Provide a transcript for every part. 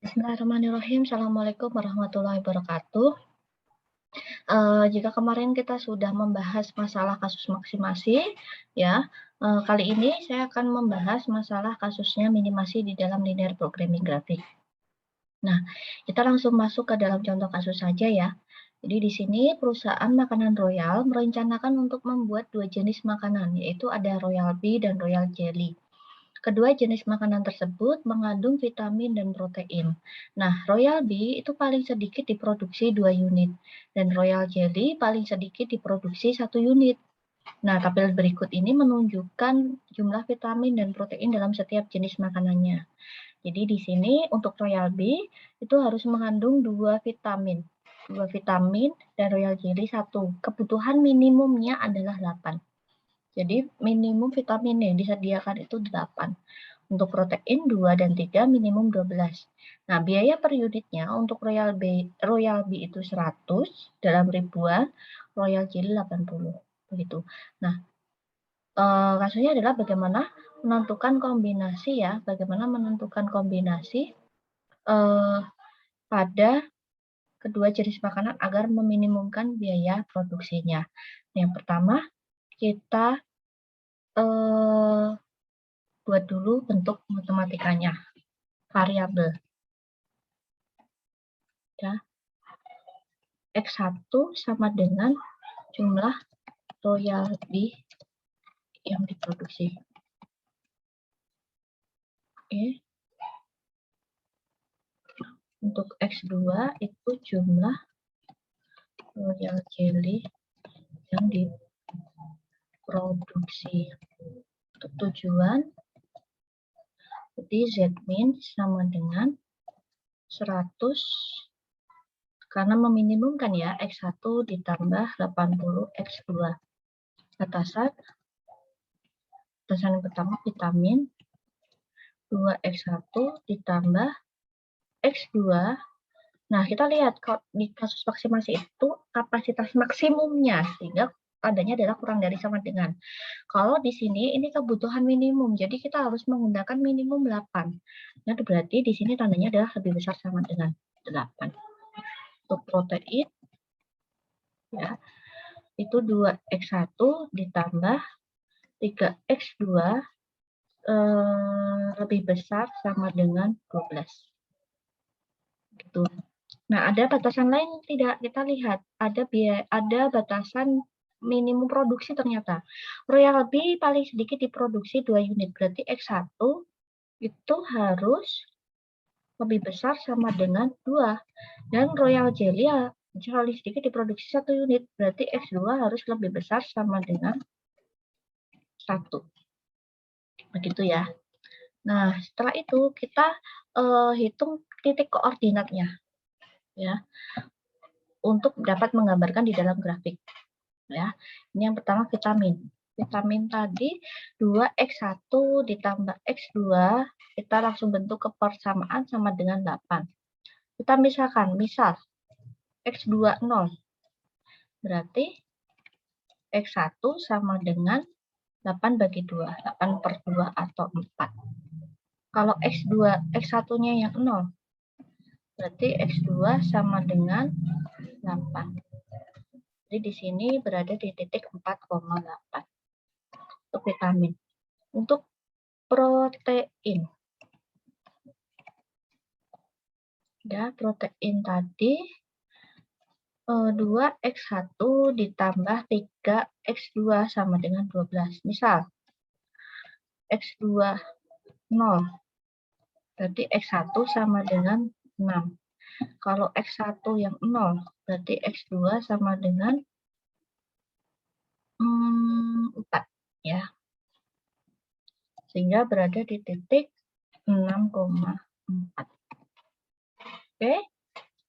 Bismillahirrahmanirrahim. Assalamualaikum warahmatullahi wabarakatuh. Jika kemarin kita sudah membahas masalah kasus maksimasi, ya, kali ini saya akan membahas masalah kasusnya minimasi di dalam linear programming grafik. Nah, kita langsung masuk ke dalam contoh kasus saja ya. Jadi di sini perusahaan makanan Royal merencanakan untuk membuat dua jenis makanan, yaitu ada Royal Bee dan Royal Jelly. Kedua jenis makanan tersebut mengandung vitamin dan protein. Nah, Royal Bee itu paling sedikit diproduksi 2 unit, dan Royal Jelly paling sedikit diproduksi 1 unit. Nah, tabel berikut ini menunjukkan jumlah vitamin dan protein dalam setiap jenis makanannya. Jadi di sini untuk Royal Bee itu harus mengandung 2 vitamin. 2 vitamin dan Royal Jelly 1. Kebutuhan minimumnya adalah 8. Jadi minimum vitamin yang disediakan itu 8. Untuk protein 2 dan 3 minimum 12. Nah, biaya per unitnya untuk Royal Bee itu 100 dalam ribuan, Royal Jelly 80. Begitu. Nah, kasusnya adalah bagaimana menentukan kombinasi ya, bagaimana menentukan kombinasi pada kedua jenis makanan agar meminimumkan biaya produksinya. Yang pertama, kita buat dulu bentuk matematikanya, variabel. Ya. X1 sama dengan jumlah Royal Bee yang diproduksi. Oke. Untuk X2 itu jumlah Royal Jelly yang diproduksi. Untuk tujuan, jadi Z-min sama dengan 100 karena meminimumkan ya X1 ditambah 80 X2. Batasan yang pertama vitamin 2X1 ditambah X2. Nah, kita lihat kalau di kasus maksimasi itu kapasitas maksimumnya sehingga adanya adalah kurang dari sama dengan. Kalau di sini ini kebutuhan minimum, jadi kita harus menggunakan minimum 8. Nah, berarti di sini tandanya adalah lebih besar sama dengan 8. Untuk protein ya, itu 2X1 ditambah 3X2 lebih besar sama dengan 12. Gitu. Nah, ada batasan lain tidak? Kita lihat ada batasan minimum produksi ternyata. Royal Bee paling sedikit diproduksi 2 unit, berarti X1 itu harus lebih besar sama dengan 2. Dan Royal Jelly paling sedikit diproduksi 1 unit, berarti X2 harus lebih besar sama dengan 1. Begitu ya. Nah, setelah itu kita hitung titik koordinatnya ya untuk dapat menggambarkan di dalam grafik ya. Ini yang pertama vitamin. Vitamin tadi 2X1 ditambah X2, kita langsung bentuk kebersamaan sama dengan 8. Kita misalkan, misal X2 0. Berarti X1 sama dengan 8 bagi 2, 8 per 2 atau 4. Kalau X1-nya yang 0, berarti X2 sama dengan 8. Jadi di sini berada di titik 4,8 untuk vitamin. Untuk protein, ya protein tadi 2X1 ditambah 3X2 sama dengan 12. Misal X2 0, berarti X1 sama dengan 6. Kalau X1 yang 0, berarti X2 sama dengan 4 ya. Sehingga berada di titik 6,4. Oke,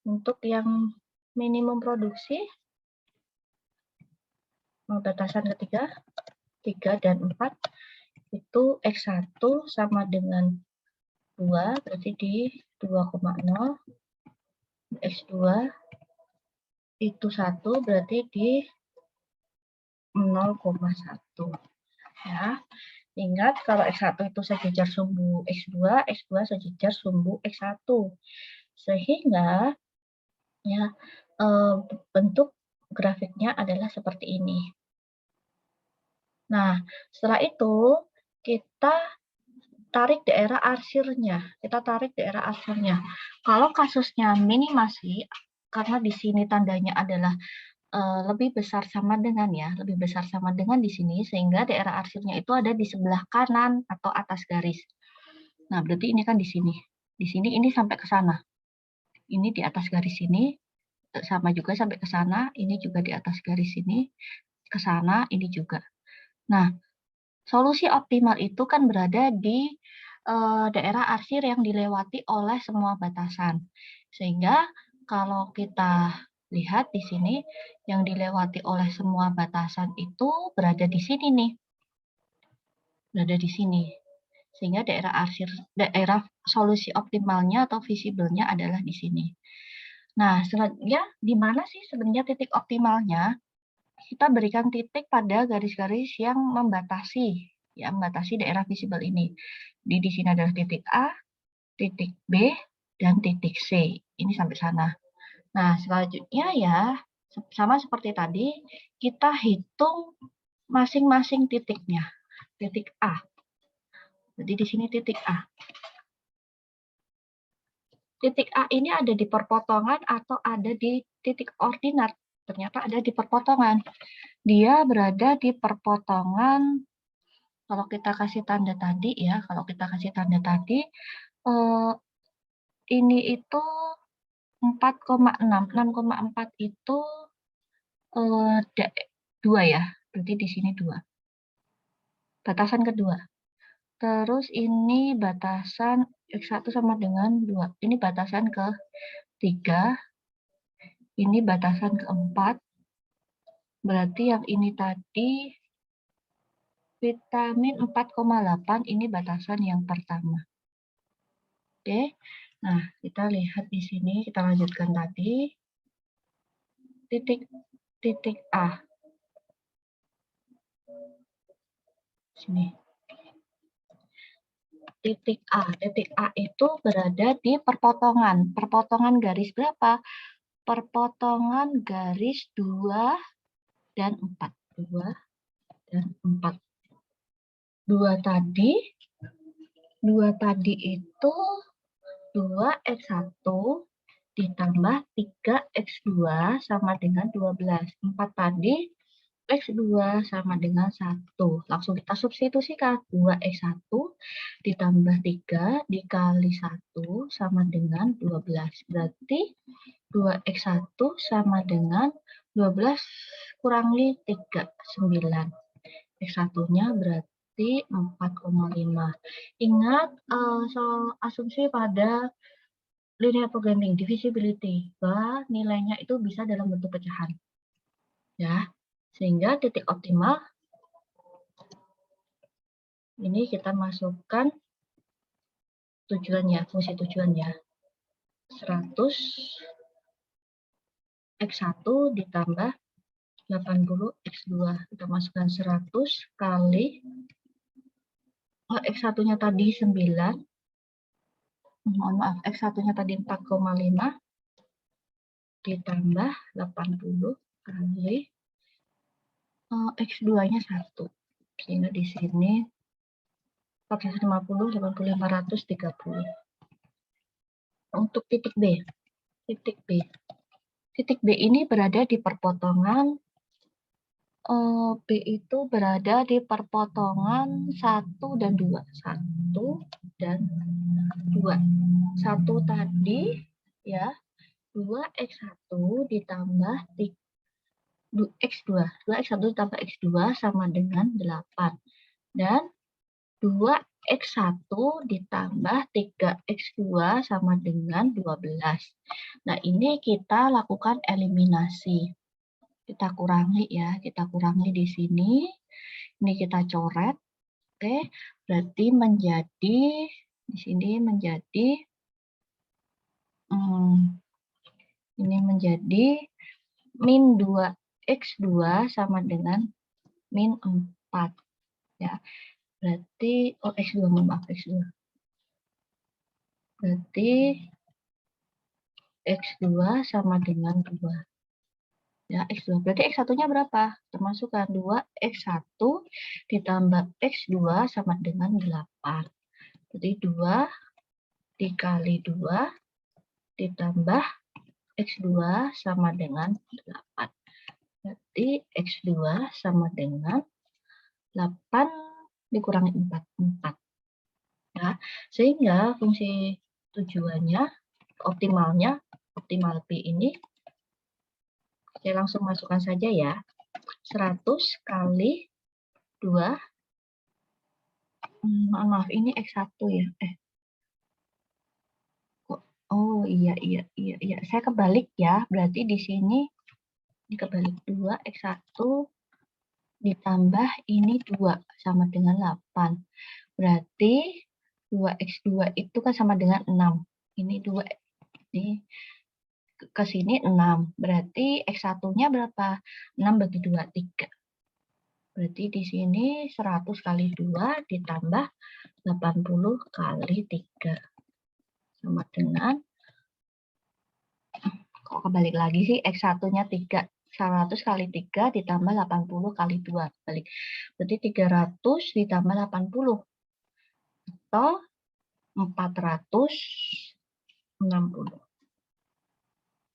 untuk yang minimum produksi, batasan ketiga, 3 dan 4, itu X1 sama dengan 2, berarti di 2,0. X2 itu 1, berarti di 0,1. Ya. Ingat kalau X1 itu sejajar sumbu X2, X2 sejajar sumbu X1. Sehingga ya bentuk grafiknya adalah seperti ini. Nah, setelah itu kita tarik daerah arsirnya. Kalau kasusnya minimasi, karena di sini tandanya adalah lebih besar sama dengan di sini, sehingga daerah arsirnya itu ada di sebelah kanan atau atas garis. Nah, berarti ini kan di sini. Di sini ini sampai ke sana. Ini di atas garis ini, sama juga sampai ke sana. Ini juga di atas garis ini, ke sana, ini juga. Nah, solusi optimal itu kan berada di daerah arsir yang dilewati oleh semua batasan. Sehingga kalau kita lihat di sini, yang dilewati oleh semua batasan itu berada di sini nih. Berada di sini. Sehingga daerah solusi optimalnya atau visible-nya adalah di sini. Nah, selanjutnya di mana sih sebenarnya titik optimalnya? Kita berikan titik pada garis-garis yang membatasi daerah visible ini. Di sini adalah titik A, titik B, dan titik C. Ini sampai sana. Nah, selanjutnya ya, sama seperti tadi, kita hitung masing-masing titiknya. Titik A. Jadi di sini titik A. Titik A ini ada di perpotongan atau ada di titik ordinat. Ternyata ada di perpotongan. Dia berada di perpotongan, kalau kita kasih tanda tadi ya, ini itu 4,6. 6,4 itu 2 ya, berarti di sini 2. Batasan kedua. Terus ini batasan X1 sama dengan 2. Ini batasan ke-3. Ini batasan ke-4. Berarti yang ini tadi vitamin 4,8, ini batasan yang pertama. Oke. Nah, kita lihat di sini, kita lanjutkan tadi. Titik A. Sini. Titik A itu berada di perpotongan. Perpotongan garis berapa? Perpotongan garis 2 dan 4. 2 dan 4. 2 tadi itu 2x1 ditambah 3x2 sama dengan 12. 4 tadi X2 sama dengan 1. Langsung kita substitusikan. 2X1 ditambah 3 dikali 1 sama dengan 12. Berarti 2X1 sama dengan 12 kurangi 3, 9. X1-nya berarti 4,5. Ingat asumsi pada linear programming, divisibility, bahwa nilainya itu bisa dalam bentuk pecahan. Ya. Sehingga titik optimal ini kita masukkan tujuannya, fungsi tujuannya. 100 X1 ditambah 80 X2. Kita masukkan 100 kali X1-nya tadi 9. Mohon maaf, X1-nya tadi 4,5 ditambah 80 kali X2-nya 1. Sehingga di sini 450, 80, 530. Untuk titik B. Titik B ini berada di perpotongan, B itu berada di perpotongan 1 dan 2. 1 dan 2. 1 tadi, ya, 2X1 ditambah X2. 2X1 ditambah X2 sama dengan 8. Dan 2X1 ditambah 3X2 sama dengan 12. Nah, ini kita lakukan eliminasi. Kita kurangi ya, kita kurangi di sini. Ini kita coret. Oke, berarti menjadi di sini menjadi ini menjadi min 2X2 sama dengan min 4 ya. Berarti, oh X2, maaf X2. Berarti X2 sama dengan 2. Ya, X2. Berarti X1-nya berapa? Termasukkan 2 X1 ditambah X2 sama dengan 8. Jadi 2 dikali 2 ditambah X2 sama dengan 8. Berarti X2 sama dengan 8 dikurangi 4. 4. Ya, sehingga fungsi tujuannya, optimalnya, optimal P ini, saya langsung masukkan saja ya. 100 kali 2, maaf, ini X1 ya. Oh iya, saya kebalik ya. Berarti di sini dikebalik 2 X1 ditambah ini 2 sama dengan 8. Berarti 2X2 itu kan sama dengan 6. Ini 2, ini ke sini 6. Berarti X1-nya berapa? 6 bagi 2, 3. Berarti di sini 100 kali 2 ditambah 80 kali 3. Sama dengan, kok kebalik lagi sih? X1-nya 3. 100 kali 3 ditambah 80 kali 2. Balik. Berarti 300 ditambah 80. Atau 460.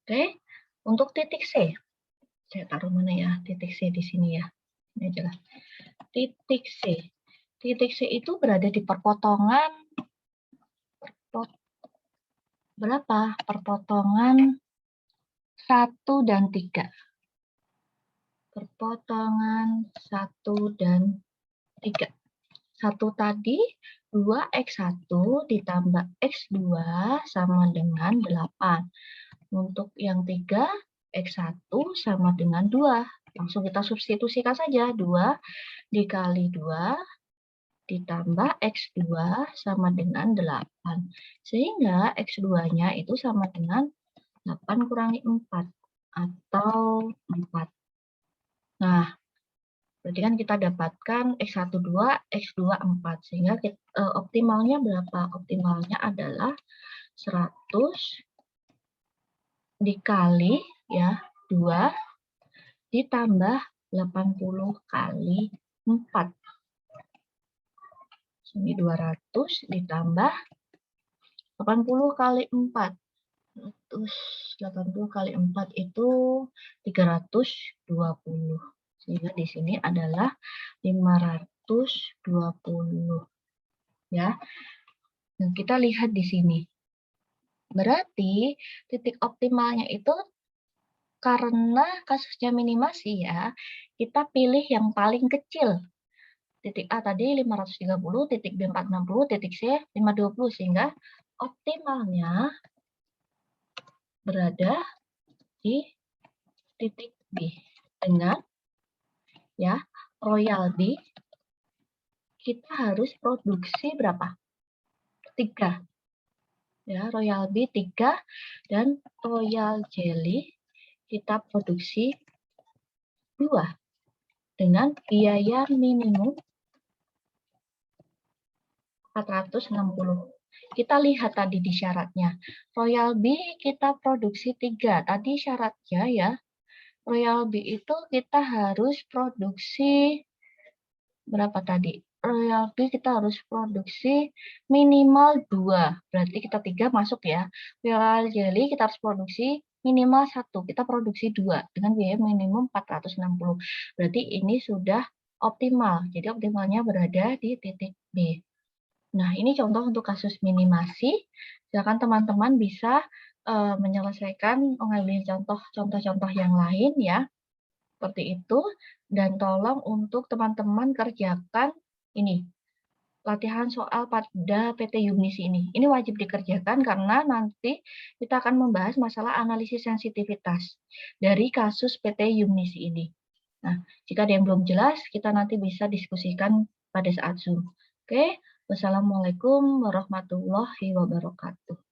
Oke, untuk titik C. Saya taruh mana ya? Titik C di sini ya. Ini aja lah. Titik C. Titik C itu berada di perpotongan berapa? Perpotongan 1 dan 3. Perpotongan 1 dan 3. 1 tadi 2X1 ditambah X2 sama dengan 8. Untuk yang 3, X1 sama dengan 2. Langsung kita substitusikan saja. 2 dikali 2 ditambah X2 sama dengan 8. Sehingga X2-nya itu sama dengan 8 kurangi 4 atau 4. Nah, berarti kan kita dapatkan X1 2, X2 4. Sehingga optimalnya berapa? Optimalnya adalah 100 dikali ya 2 ditambah 80 kali 4. Ini 200 ditambah 80 kali 4. 180 kali 4 itu 320. Sehingga di sini adalah 520. Ya. Nah, kita lihat di sini. Berarti titik optimalnya itu karena kasusnya minimasi ya, kita pilih yang paling kecil. Titik A tadi 530, titik B 460, titik C 520, sehingga optimalnya berada di titik B dengan ya Royal B kita harus produksi berapa? 3. Ya, Royal B 3 dan Royal Jelly kita produksi 2 dengan biaya minimum 460. Kita lihat tadi di syaratnya. Royal B kita produksi 3. Tadi syaratnya ya. Royal B itu kita harus produksi berapa tadi? Royal B kita harus produksi minimal 2. Berarti kita 3 masuk ya. Royal Jelly kita harus produksi minimal 1. Kita produksi 2 dengan biaya minimum 460. Berarti ini sudah optimal. Jadi optimalnya berada di titik B. Nah, ini contoh untuk kasus minimasi. Silakan teman-teman bisa menyelesaikan mengambil contoh-contoh yang lain ya. Seperti itu. Dan tolong untuk teman-teman kerjakan ini. Latihan soal pada PT Yumnisi ini. Ini wajib dikerjakan karena nanti kita akan membahas masalah analisis sensitivitas dari kasus PT Yumnisi ini. Nah, jika ada yang belum jelas, kita nanti bisa diskusikan pada saat Zoom. Oke, wassalamualaikum warahmatullahi wabarakatuh.